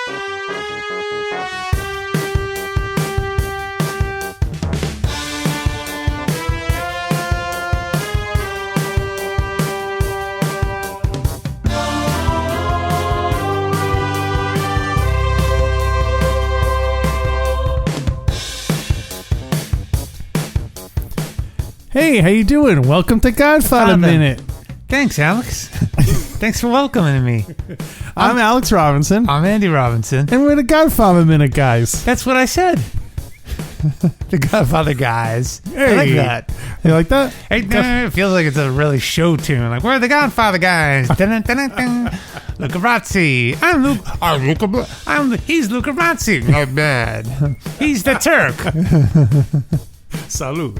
Hey, how you doing? Welcome to Godfather Minute. Thanks, Alex. Thanks for welcoming me. I'm Alex Robinson. I'm Andy Robinson. And we're the Godfather Minute guys. That's what I said. The Godfather guys. Hey. I like that. You like that? Hey, it feels like it's a really show tune. Like, we're the Godfather guys. Luca Razzi. He's Luca Razzi. Not bad. He's the Turk. Salud.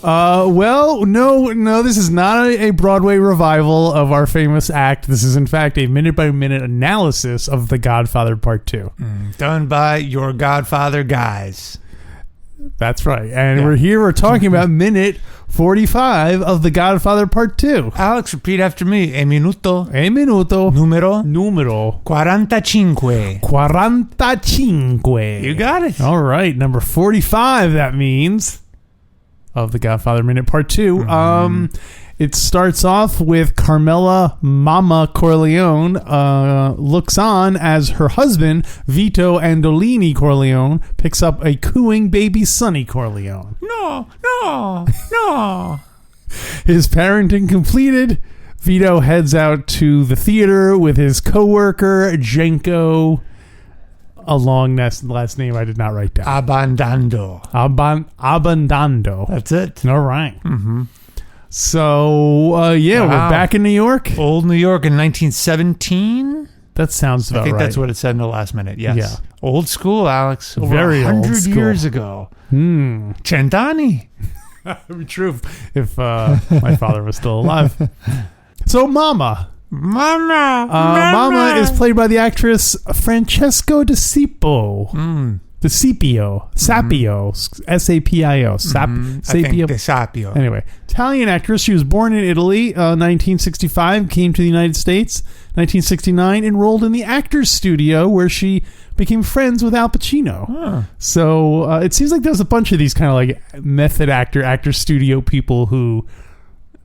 Well, no, this is not a Broadway revival of our famous act. This is, in fact, a minute-by-minute analysis of The Godfather Part 2. Done by your Godfather guys. That's right. And we're talking about minute 45 of The Godfather Part 2. Alex, repeat after me. E minuto. Numero. 45. 45. You got it. All right. Number 45, that means, of The Godfather Minute Part 2. It starts off with Carmela Mama Corleone looks on as her husband, Vito Andolini Corleone, picks up a cooing baby Sonny Corleone. No. His parenting completed, Vito heads out to the theater with his coworker, Genco. A long last name I did not write down. Abbandando. Abbandando. That's it. All right. Mm-hmm. So, we're back in New York. Old New York in 1917. That sounds about right. I think that's what it said in the last minute. Yes. Yeah. Old school, Alex. Over Very 100 years ago. Cent'anni. That would be true if my father was still alive. So, Mama is played by the actress Francesco Sapio. Sapio. S-A-P-I-O. Sapio. Anyway, Italian actress. She was born in Italy, 1965, came to the United States, 1969, enrolled in the Actors Studio, where she became friends with Al Pacino. Huh. So it seems like there's a bunch of these kind of like method actor studio people who,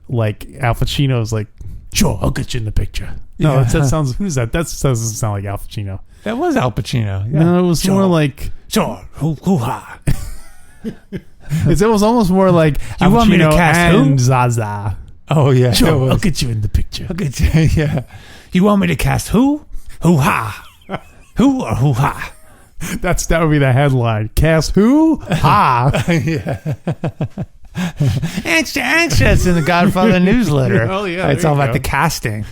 like, Al Pacino's like, sure, I'll get you in the picture. No, that sounds, who's that? That doesn't sound like Al Pacino. That was Al Pacino. Yeah. No, it was more like... Sure. Hoo-ha. It was almost more like Al Pacino, want me to cast and Zaza. Oh, yeah. Sure, I'll get you in the picture. I'll get you, yeah. You want me to cast who? Hoo-ha. Who or hoo-ha? That would be the headline. Cast who? Ha. Yeah. Extra. It's in the Godfather newsletter. Oh, yeah. It's all about the casting.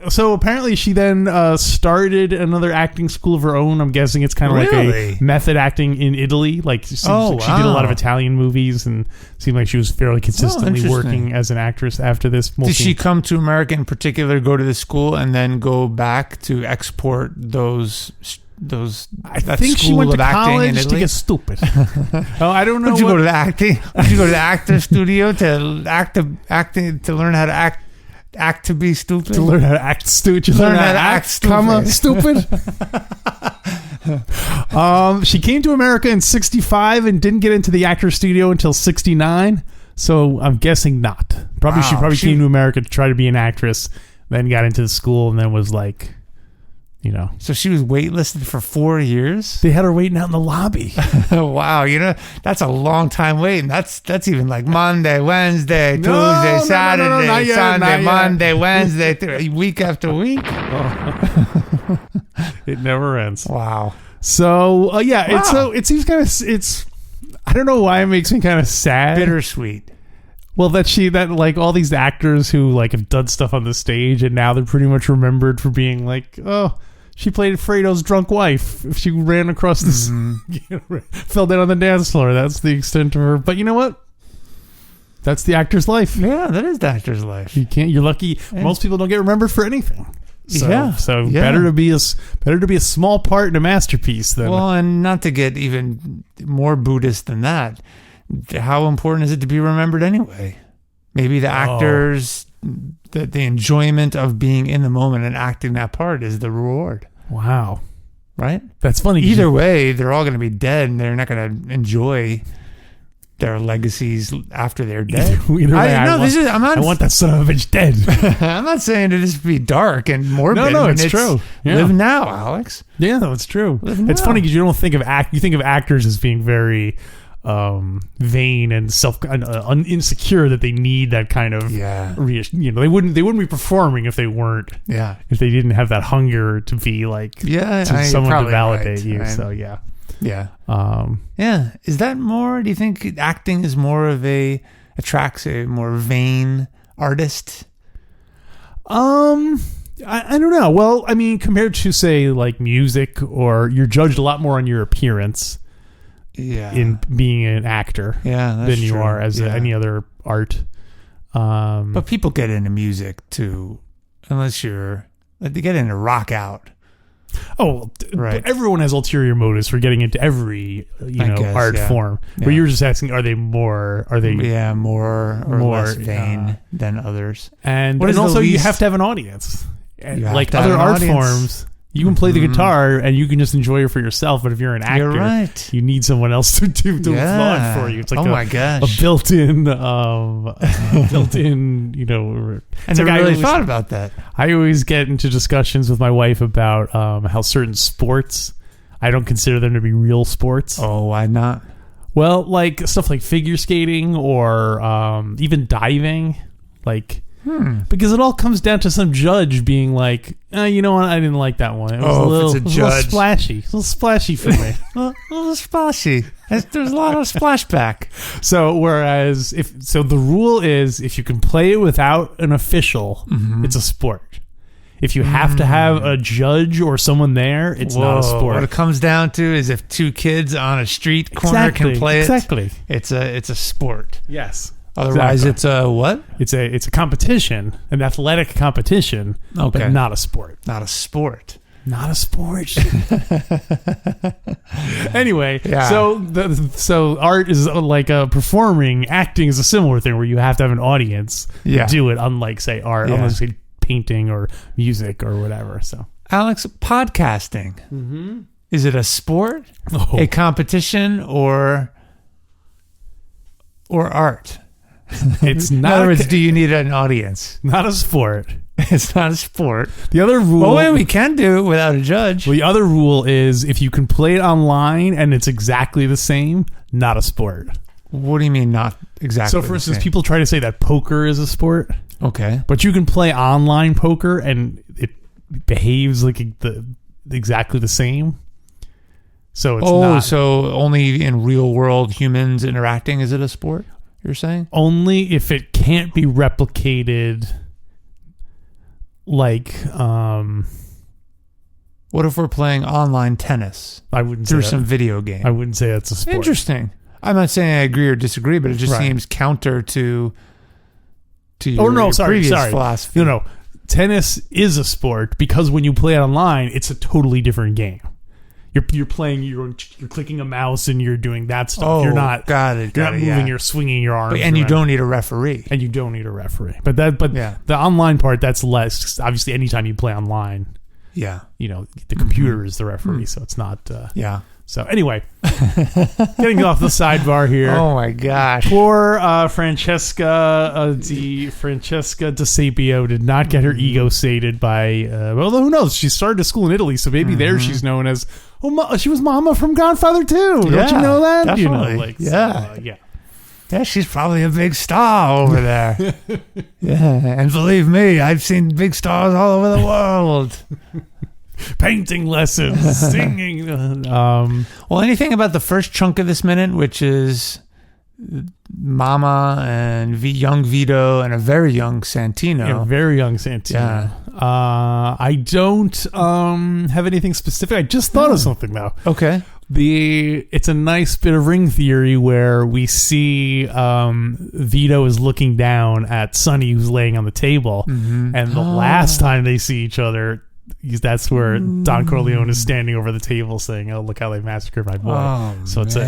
So apparently she then started another acting school of her own. I'm guessing it's kind of like a method acting in Italy. Like she did a lot of Italian movies and seemed like she was fairly consistently working as an actress after this. Did she come to America in particular, go to the school, and then go back to export those? I think she went to college to get stupid. I don't know. Would you go to the acting? Would you go to the actor studio to acting to learn how to act to be stupid? To learn how to act stupid. Learn how to act stupid. She came to America in 65 and didn't get into the actor studio until 69. So I'm guessing not. She probably came to America to try to be an actress, then got into the school, and then was like, you know. So she was waitlisted for 4 years? They had her waiting out in the lobby. Wow, that's a long time waiting. That's even like Monday, Wednesday, Tuesday, Saturday, Sunday, Monday, Wednesday, week after week. Oh. It never ends. Wow. So, it seems kind of, I don't know why it makes me kind of sad. Bittersweet. Well, that like all these actors who like have done stuff on the stage and now they're pretty much remembered for being like, oh, she played Fredo's drunk wife. If she ran across this, fell down on the dance floor. That's the extent of her. But you know what? That's the actor's life. Yeah, that is the actor's life. You're lucky. Yeah. Most people don't get remembered for anything. So better to be a small part in a masterpiece than. Well, and not to get even more Buddhist than that. How important is it to be remembered anyway? Maybe the actors the enjoyment of being in the moment and acting that part is the reward. Wow. Right? That's funny. Either way, they're all going to be dead, and they're not going to enjoy their legacies after they're dead. Either way, I want that son of a bitch dead. I'm not saying to just be dark and morbid. No, it's true. Yeah. Live now, Alex. Yeah, no, it's true. It's now. funny because you don't think of you think of actors as being very vain and insecure, that they need that kind of they wouldn't be performing if they weren't if they didn't have that hunger to be like to someone to validate you. Right. So yeah. Is that more? Do you think acting is more of attracts a more vain artist? I don't know. Well, I mean, compared to say like music, or you're judged a lot more on your appearance. Yeah. In being an actor, than you are as any other art. But people get into music too, unless they get into rock out. Oh, right. Everyone has ulterior motives for getting into every art form. But you were just asking, are they more or less vain than others? And also you have to have an audience. Like other art forms, you can play the guitar and you can just enjoy it for yourself. But if you're an actor, you need someone else to applaud for you. It's like a built-in, I never really thought about that. I always get into discussions with my wife about how certain sports, I don't consider them to be real sports. Oh, why not? Well, like stuff like figure skating or even diving, like. Because it all comes down to some judge being like, you know what, I didn't like that one. It was a little splashy. A little splashy for me. a little splashy. There's a lot of splashback. So whereas the rule is if you can play it without an official, it's a sport. If you have to have a judge or someone there, it's not a sport. What it comes down to is if two kids on a street corner can play it, it's a sport. Yes. Otherwise, it's a what? It's a competition, an athletic competition, but not a sport. Not a sport. Not a sport. Anyway, so art is like performing. Acting is a similar thing where you have to have an audience to do it. Unlike say art, unlike say painting or music or whatever. So, Alex, podcasting. Is it a sport, a competition, or art? It's not. In other words, do you need an audience? Not a sport. It's not a sport. The other rule... Well, we can do it without a judge. Well, the other rule is if you can play it online and it's exactly the same, not a sport. What do you mean not exactly So, for instance, people try to say that poker is a sport. Okay. But you can play online poker and it behaves like exactly the same. So, it's not... so only in real world humans interacting is it a sport? You're saying? Only if it can't be replicated, like what if we're playing online tennis? I wouldn't through say some video game. I wouldn't say that's a sport. Interesting. I'm not saying I agree or disagree, but it just seems counter to your previous philosophy. No. Tennis is a sport because when you play it online, it's a totally different game. You're playing. You're clicking a mouse and you're doing that stuff. Oh, you're not. You're not moving. You're swinging your arms. And you don't need a referee. But the online part, that's less. Obviously, anytime you play online, the computer is the referee, so it's not. So anyway, getting off the sidebar here. Oh my gosh! Poor Francesca DeSapio did not get her ego sated by. Although who knows? She started a school in Italy, so maybe there she's known as. She was Mama from Godfather too. Don't you know that? Definitely. Yeah, she's probably a big star over there. And believe me, I've seen big stars all over the world. Painting lessons, singing. Well, anything about the first chunk of this minute, which is Mama and young Vito and a very young Santino. Yeah, very young Santino. Yeah. I don't have anything specific. I just thought of something though. Okay. It's a nice bit of ring theory where we see Vito is looking down at Sonny who's laying on the table, and the last time they see each other, that's where Don Corleone is standing over the table saying, "Oh, look how they massacred my boy." So it's a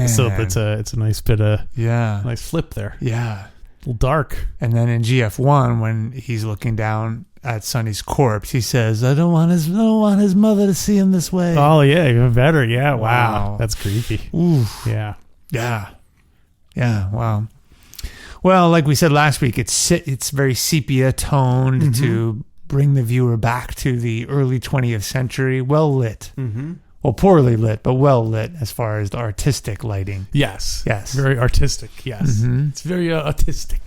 nice bit of nice flip there. Yeah. little dark. And then in GF1, when he's looking down at Sonny's corpse, he says, I don't want his mother to see him this way. Oh, yeah, even better. Yeah, wow. That's creepy. Ooh. Yeah. Yeah. Yeah, wow. Well, like we said last week, it's very sepia toned to bring the viewer back to the early 20th century. Well lit. Mm-hmm. Well, poorly lit, but well lit as far as the artistic lighting. Yes. Yes. Very artistic. Yes. Mm-hmm. It's very artistic.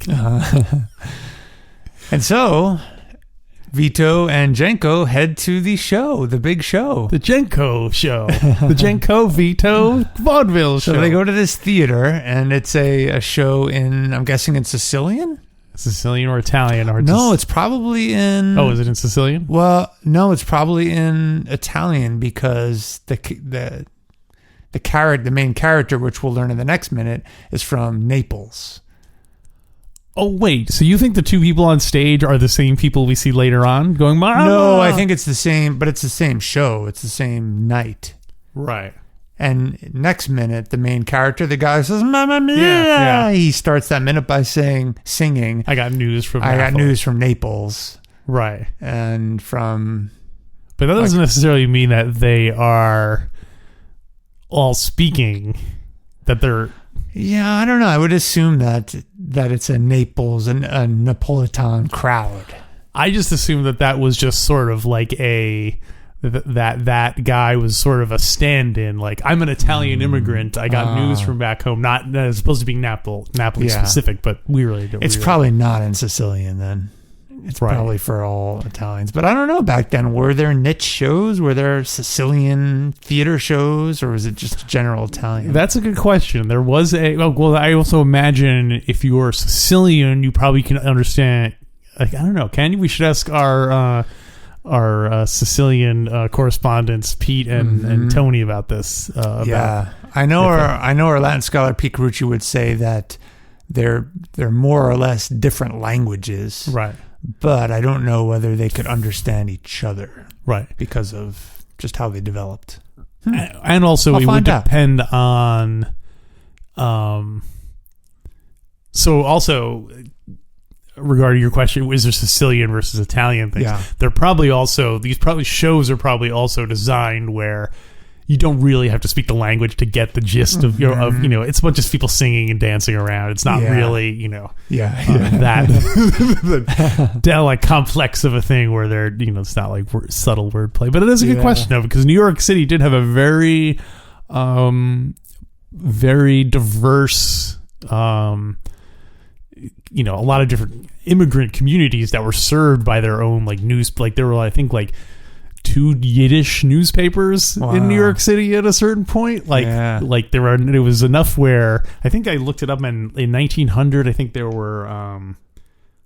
And so Vito and Genco head to the show, the big show. The Genco show. The Genco Vito vaudeville show. So they go to this theater, and it's a show in, I'm guessing in Sicilian? Sicilian or Italian? Or no, it's probably in... Oh, is it in Sicilian? Well, no, it's probably in Italian because the main character, which we'll learn in the next minute, is from Naples. Oh, wait. So you think the two people on stage are the same people we see later on going, Mama? No, I think it's the same, but it's the same show. It's the same night. Right. And next minute, the main character, the guy says, Mamma Mia! Yeah. He starts that minute by singing, I got news from Naples. Right. And from... But that doesn't necessarily mean that they are all speaking, that they're... Yeah, I don't know. I would assume that it's a Naples and a Napolitan crowd. I just assumed that was just sort of like that guy was sort of a stand-in. Like, I'm an Italian immigrant. I got news from back home. Not that it's supposed to be Napoli specific, but we really don't. It's probably not in Sicilian then. It's probably for all Italians. But I don't know, back then, were there niche shows? Were there Sicilian theater shows? Or was it just general Italian? That's a good question. There was well, I also imagine if you were Sicilian, you probably can understand, like, I don't know, can you? We should ask our Sicilian correspondents, Pete and Tony, about this. I know our Latin scholar, Pete Carucci, would say that they're more or less different languages. Right. But I don't know whether they could understand each other, right? Because of just how they developed. And also, it would depend on. So also, regarding your question, is there Sicilian versus Italian things? Yeah. They're probably also shows are probably also designed where you don't really have to speak the language to get the gist of it's a bunch of people singing and dancing around. It's not really that like complex of a thing where they're it's not like subtle wordplay. But it is a good question though, because New York City did have a very very diverse a lot of different immigrant communities that were served by their own like news. Like there were, I think, like 2 Yiddish newspapers in New York City at a certain point. Like there was enough where I think I looked it up in 1900. I think there were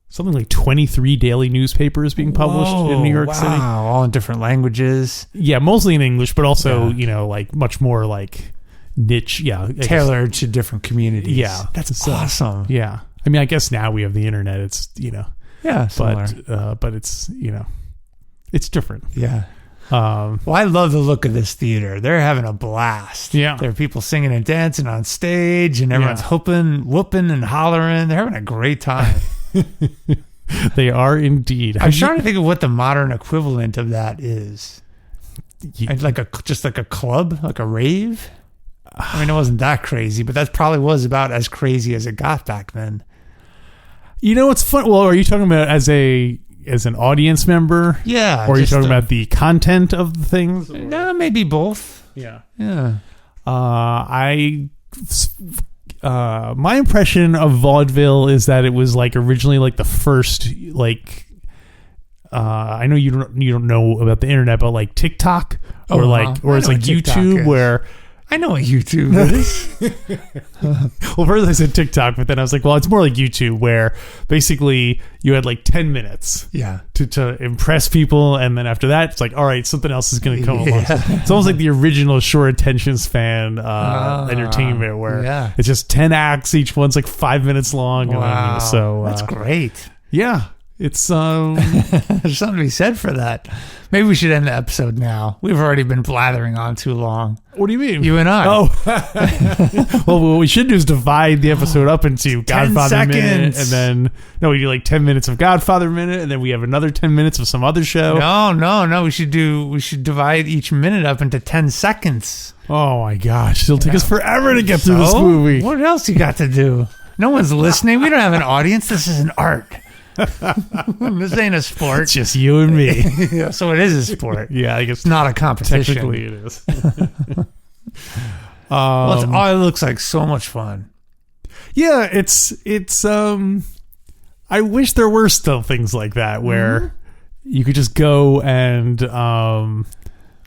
something like 23 daily newspapers being published in New York City. Wow, all in different languages. Yeah, mostly in English, but also like much more like niche. Yeah, tailored to different communities. Yeah, that's awesome. Yeah, I mean, I guess now we have the internet. It's similar. but it's it's different. Yeah. Well, I love the look of this theater. They're having a blast. Yeah. There are people singing and dancing on stage, and everyone's whooping and hollering. They're having a great time. They are indeed. I'm trying to think of what the modern equivalent of that is. Like a club, like a rave. I mean, it wasn't that crazy, but that probably was about as crazy as it got back then. It's fun. Well, are you talking about as an audience member? Yeah. Or are you talking about the content of the things? No, maybe both. Yeah. Yeah. My impression of vaudeville is that it was like originally like the first like I know you don't know about the internet, but like TikTok or it's like YouTube where I know what YouTube is. Well, first I said TikTok, but then I was like, well, it's more like YouTube, where basically you had like 10 minutes to impress people. And then after that, it's like, all right, something else is going to come along. It's almost like the original short attention span entertainment, where it's just 10 acts. Each one's like 5 minutes long. Wow. So that's great. Yeah. It's There's something to be said for that. Maybe we should end the episode now. We've already been blathering on too long. What do you mean? You and I. Oh. Well, what we should do is divide the episode up into 10 Godfather minute, seconds. and then we do like 10 minutes of Godfather minute, and then we have another 10 minutes of some other show. No. We should divide each minute up into 10 seconds. Oh my gosh, it'll take us forever to get through this movie. What else you got to do? No one's listening. We don't have an audience. This is an art. This ain't a sport. It's just you and me. Yeah, so it is a sport. Yeah, I guess It's not a competition. technically it is. Well, it looks like so much fun. Yeah, it's I wish there were still things like that where you could just go and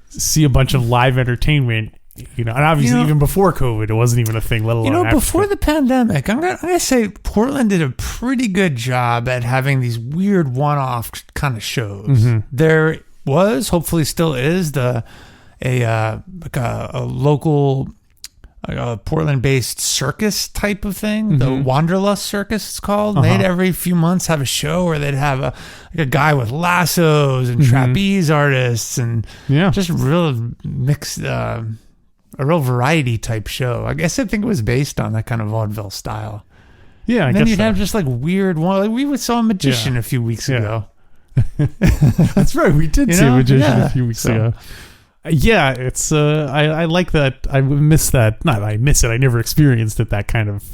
see a bunch of live entertainment, and obviously even before COVID, it wasn't even a thing, let alone after before the pandemic, I'm gonna say Portland did a pretty good job at having these weird one-off kind of shows. Mm-hmm. There was, hopefully still is, a local Portland-based circus type of thing, the Wanderlust Circus it's called. They'd every few months have a show where they'd have a guy with lassos and trapeze artists and just real mixed, a real variety type show. I think it was based on that kind of vaudeville style. Yeah, and then you'd have just like weird one. Like we saw a magician a few weeks ago. That's right, we did see a magician a few weeks ago. Yeah, it's I like that. I miss that. Not I miss it. I never experienced it. That kind of.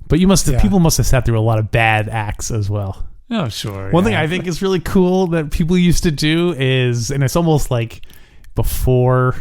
But you must have. People must have sat through a lot of bad acts as well. Oh sure. One thing I think is really cool that people used to do is, and it's almost like before.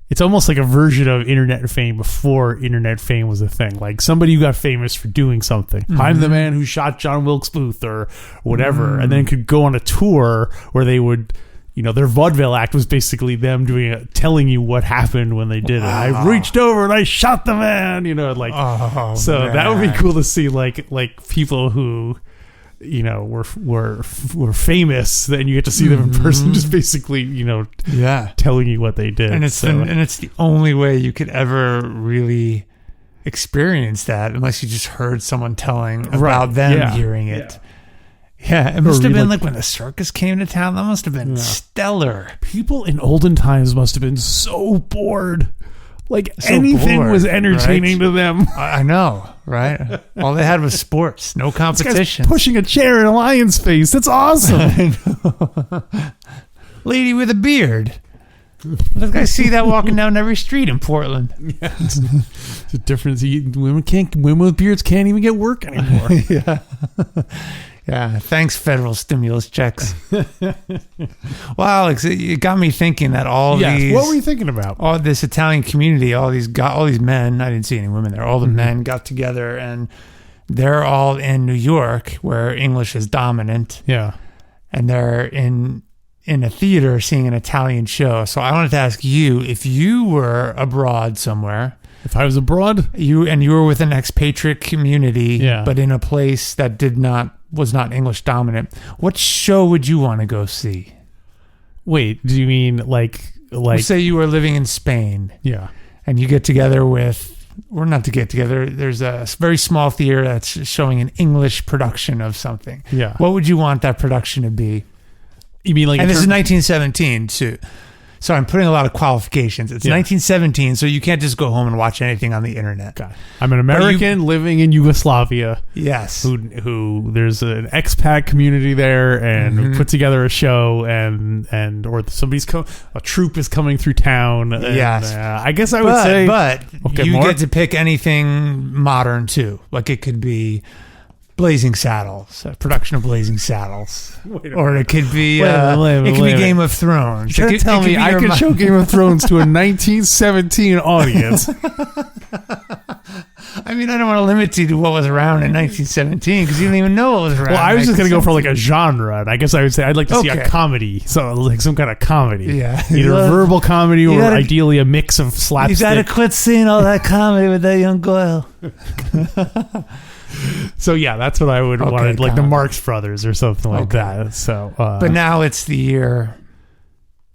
It's almost like a version of internet fame before internet fame was a thing. Like somebody who got famous for doing something. I'm the man who shot John Wilkes Booth or whatever, and then could go on a tour where they would. Their vaudeville act was basically them telling you what happened when they did it. I reached over and I shot the man, that would be cool to see, like people who, were famous. Then you get to see them in person, just basically, telling you what they did. And it's the only way you could ever really experience that, unless you just heard someone telling about them hearing it. Yeah, it must have been like when the circus came to town. That must have been stellar. People in olden times must have been so bored. Like anything was entertaining to them. I know, right? All they had was sports, no competition. Pushing a chair in a lion's face. That's awesome. I know. Lady with a beard. I see that walking down every street in Portland. Yeah, it's a difference. Women with beards can't even get work anymore. Yeah, thanks, federal stimulus checks. Well, Alex, it got me thinking that these... What were you thinking about? All this Italian community, all these men, I didn't see any women there, all the men got together, and they're all in New York, where English is dominant. Yeah. And they're in a theater seeing an Italian show. So I wanted to ask you, if you were abroad somewhere... If I was abroad? You were with an expatriate community, but in a place that was not English dominant, what show would you want to go see? Wait, do you mean like say you were living in Spain? Yeah. And you get together not to get together, there's a very small theater that's showing an English production of something. Yeah. What would you want that production to be? You mean like... And this is 1917 too. So I'm putting a lot of qualifications. It's 1917, so you can't just go home and watch anything on the internet. God. I'm an American living in Yugoslavia. Yes. Who there's an expat community there, and who put together a show, or a troupe is coming through town. Yes. I guess I would say... But you get to pick anything modern, too. Like it could be... Blazing Saddles, a production of Blazing Saddles, or it could be Game of Thrones. You're tell me I could show Game of Thrones to a 1917 audience. I mean, I don't want to limit you to what was around in 1917 because you don't even know what was around. Well, I was just going to go for like a genre, and I guess I would say I'd like to see a comedy, so like some kind of comedy, either a verbal comedy or ideally a mix of slapstick. You got to quit seeing all that comedy with that young girl. So that's what I would want, like the Marx Brothers or something like that. So, but now it's the year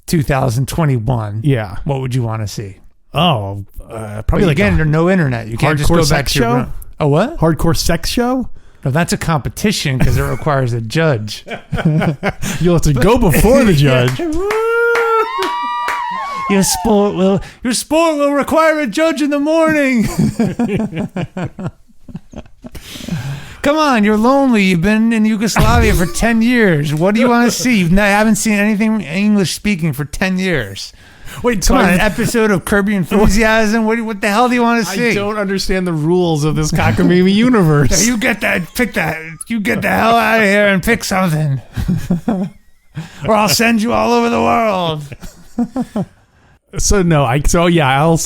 2021. Yeah, what would you want to see? Oh, probably again, there's no internet. You can't just go back to your room. A what? Hardcore sex show? No, that's a competition because it requires a judge. You'll have to go before the judge. Your sport will require a judge in the morning. Come on, you're lonely. You've been in Yugoslavia for 10 years. What do you want to see? You haven't seen anything English speaking for 10 years. Wait, come on, an episode of Curb Your Enthusiasm? What the hell do you want to see? I don't understand the rules of this cockamamie universe. You get that, pick that. You get the hell out of here and pick something. Or I'll send you all over the world.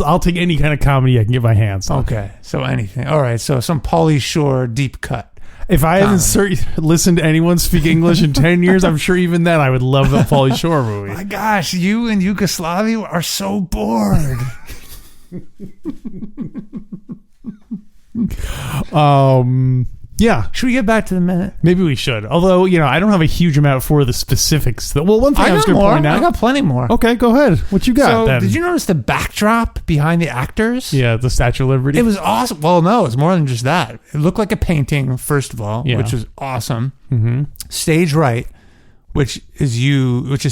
I'll take any kind of comedy I can get my hands on. Okay, so anything. All right, so some Pauly Shore deep cut. If I haven't listened to anyone speak English in 10 years, I'm sure even then I would love a Pauly Shore movie. My gosh, you in Yugoslavia are so bored. Yeah. Should we get back to the minute? Maybe we should. Although, I don't have a huge amount for the specifics. One thing I was going to point out. I got plenty more. Okay, go ahead. What you got then? Did you notice the backdrop behind the actors? Yeah, the Statue of Liberty. It was awesome. Well, no, it's more than just that. It looked like a painting, first of all, which was awesome. Mm-hmm. Stage right, which is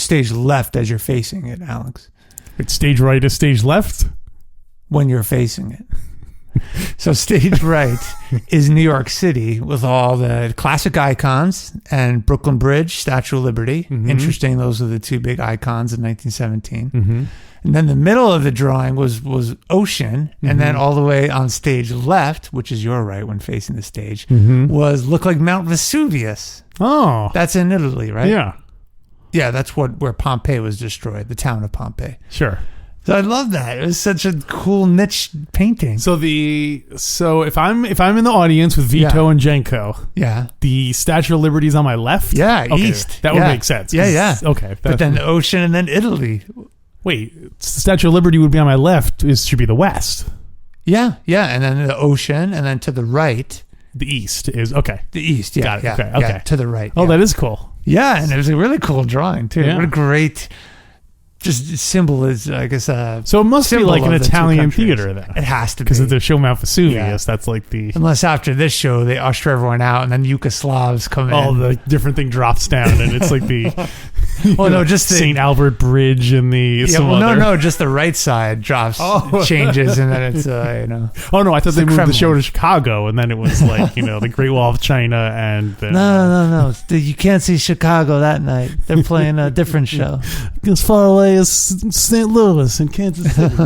stage left as you're facing it, Alex. It's stage right is stage left? When you're facing it. So stage right is New York City with all the classic icons and Brooklyn Bridge, Statue of Liberty. Mm-hmm. Interesting, those are the two big icons in 1917. Mm-hmm. And then the middle of the drawing was ocean, mm-hmm. and then all the way on stage left, which is your right when facing the stage, mm-hmm. looked like Mount Vesuvius. Oh. That's in Italy, right? Yeah. Yeah, that's where Pompeii was destroyed, the town of Pompeii. Sure. So I love that. It was such a cool niche painting. So if I'm in the audience with Vito and Genco, the Statue of Liberty is on my left. Yeah, okay, east. That would make sense. Yeah. Okay, but then the ocean and then Italy. Wait, the Statue of Liberty would be on my left. Should be the west. Yeah, and then the ocean, and then to the right, the east is okay. The east, yeah, got it. Okay, to the right. Oh, that is cool. Yeah, and it was a really cool drawing too. Yeah. What a great. Just symbol is, I guess. So it must be like an Italian theater then. It has to be. Because it's a show Mount Vesuvius. That's like the... Unless after this show, they usher everyone out and then Yugoslavs come in. All the different thing drops down and it's like the... just the... St. Albert Bridge and the... just the right side drops, changes, and then it's, Oh, no, I thought they moved the show to Chicago and then it was like, the Great Wall of China and... Then, No. You can't see Chicago that night. They're playing a different show. As far away as St. Louis and Kansas City.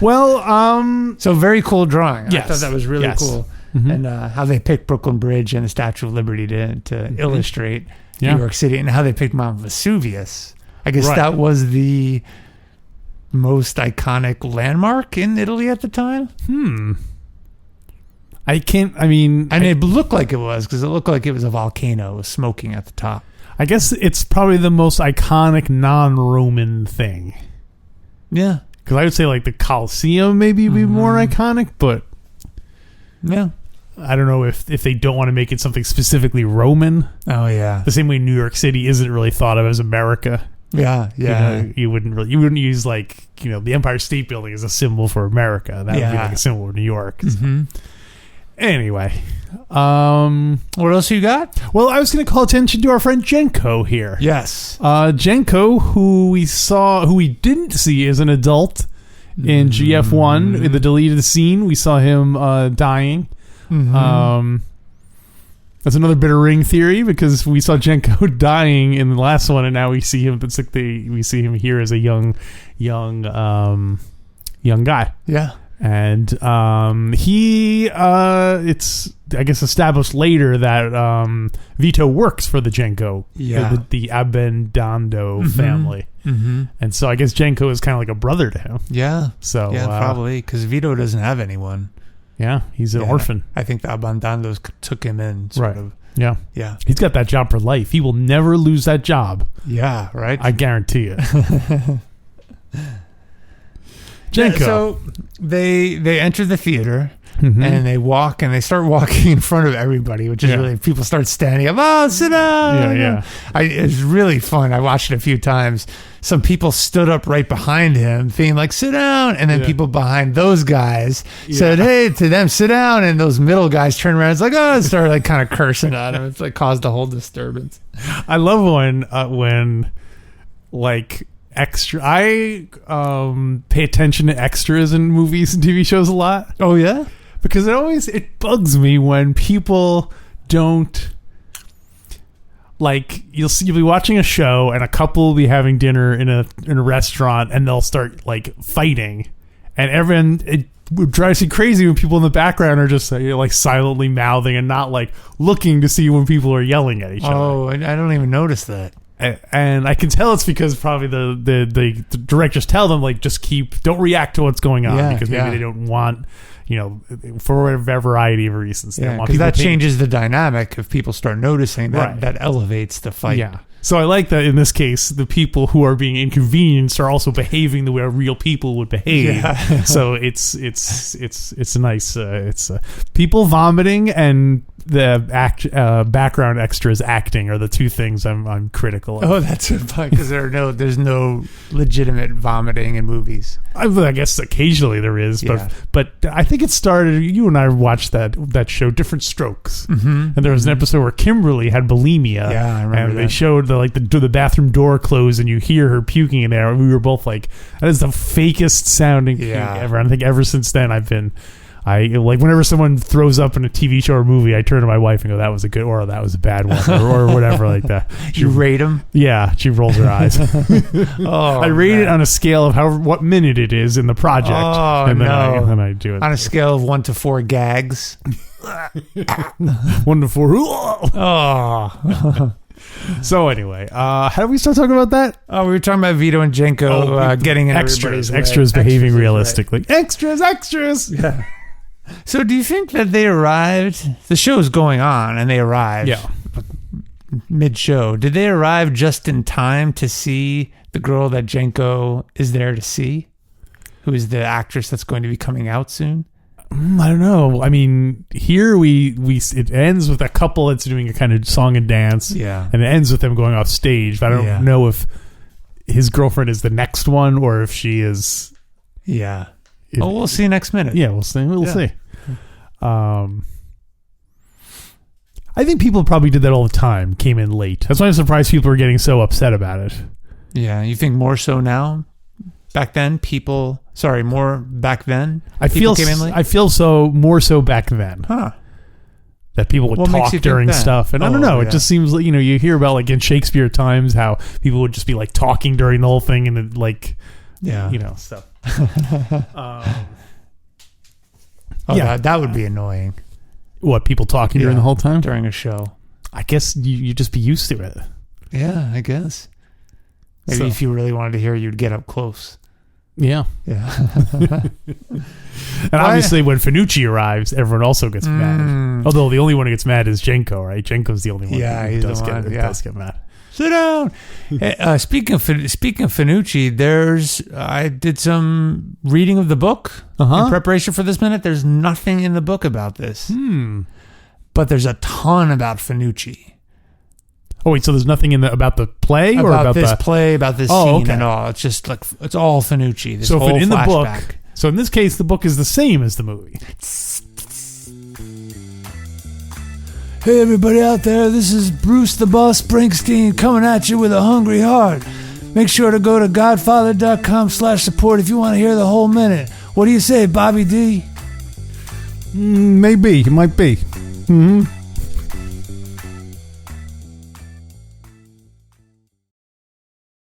Well, so very cool drawing. Yes. I thought that was really cool. Mm-hmm. And how they picked Brooklyn Bridge and the Statue of Liberty to illustrate New York City, and how they picked Mount Vesuvius. I guess that was the most iconic landmark in Italy at the time. It looked like it was, because it looked like it was a volcano. It was smoking at the top. I guess it's probably the most iconic non-Roman thing. Yeah. Because I would say like the Colosseum maybe be more iconic, but I don't know if they don't want to make it something specifically Roman. Oh, yeah. The same way New York City isn't really thought of as America. Yeah. You wouldn't use like, the Empire State Building as a symbol for America. That would be like a symbol of New York. Mm-hmm. Anyway, what else you got? Well, I was going to call attention to our friend Genco here. Yes, Genco, who we didn't see as an adult in GF1, in the deleted scene. We saw him dying. Mm-hmm. That's another bit of Ring theory, because we saw Genco dying in the last one, and now we see him. It's like we see him here as a young guy. Yeah. And it's I guess established later that Vito works for the Genco, the Abbandando family, and so I guess Genco is kind of like a brother to him. Yeah, so probably because Vito doesn't have anyone. Yeah, he's an orphan. I think the Abbandandos took him in. Sort of. Yeah. He's got that job for life. He will never lose that job. Yeah, right. I guarantee it. Genco. So they enter the theater. and they walk and they start walking in front of everybody, which is really, people start standing up. Oh, sit down. Yeah. It's really fun. I watched it a few times. Some people stood up right behind him being like, sit down. And then people behind those guys said, hey, to them, sit down. And those middle guys turned around. It's like, oh, and started like kind of cursing at him. It's like caused a whole disturbance. I love when like extra, I pay attention to extras in movies and TV shows a lot. Oh, yeah? Because it bugs me when people don't, like, you'll be watching a show and a couple will be having dinner in a restaurant and they'll start like fighting, and everyone, it drives you crazy when people in the background are just like silently mouthing and not like looking to see when people are yelling at each other. Oh, I don't even notice that. And I can tell it's because probably the directors tell them, like, just don't react to what's going on, because maybe they don't want, for whatever variety of reasons. Yeah, because that changes the dynamic. If people start noticing that, that elevates the fight. Yeah. So I like that in this case, the people who are being inconvenienced are also behaving the way real people would behave. Yeah. So it's a nice, people vomiting and the background extras acting are the two things I'm critical of. Oh, that's because there's no legitimate vomiting in movies. I guess occasionally there is, but I think it started. You and I watched that show, Different Strokes, and there was an episode where Kimberly had bulimia. Yeah, I remember. And they showed the bathroom door close, and you hear her puking in there. And we were both like, "That is the fakest sounding puke ever." And I think ever since then, I like whenever someone throws up in a TV show or movie, I turn to my wife and go, "That was a good," or "That was a bad one," or whatever like that. You rate them? Yeah, she rolls her eyes. I rate it on a scale of what minute it is in the project. Oh, and then I do it on a scale of 1 to 4 gags. 1 to 4. Oh. So anyway, how did we start talking about that? Oh, we were talking about Vito and Genco getting in extras behaving realistically. Right. Extras. Yeah. So do you think that they arrived? The show's going on, and they arrived. Yeah. Mid-show. Did they arrive just in time to see the girl that Genco is there to see? Who is the actress that's going to be coming out soon? I don't know. I mean, here it ends with a couple that's doing a kind of song and dance. Yeah. And it ends with them going off stage. But I don't know if his girlfriend is the next one or if she is. Yeah. We'll see next minute. Yeah, we'll see. We'll see. I think people probably did that all the time, came in late. That's why I'm surprised people are getting so upset about it. Yeah. You think more so now? Back then, more back then? I feel more so back then. Huh. That people would talk during stuff. And I don't know, it just seems like, you hear about like in Shakespeare times how people would just be like talking during the whole thing and it, like, stuff. That would be annoying. What, people talking during the whole time? During a show. I guess you just be used to it. Yeah, I guess. Maybe if you really wanted to hear, you'd get up close. Yeah. And obviously when Finucci arrives, everyone also gets mad. Although the only one who gets mad is Genco, right? Genco's the only one who does get mad. Sit down. Speaking of Finucci, I did some reading of the book in preparation for this minute. There's nothing in the book about this. But there's a ton about Finucci. Oh, wait, so there's nothing about the play? About this play, about this scene and all. It's just like, it's all Finucci, this whole flashback. The book, so in this case, the book is the same as the movie. Hey, everybody out there, this is Bruce the Boss Springsteen coming at you with a hungry heart. Make sure to go to godfather.com/support if you want to hear the whole minute. What do you say, Bobby D? Maybe. It might be. Mm-hmm.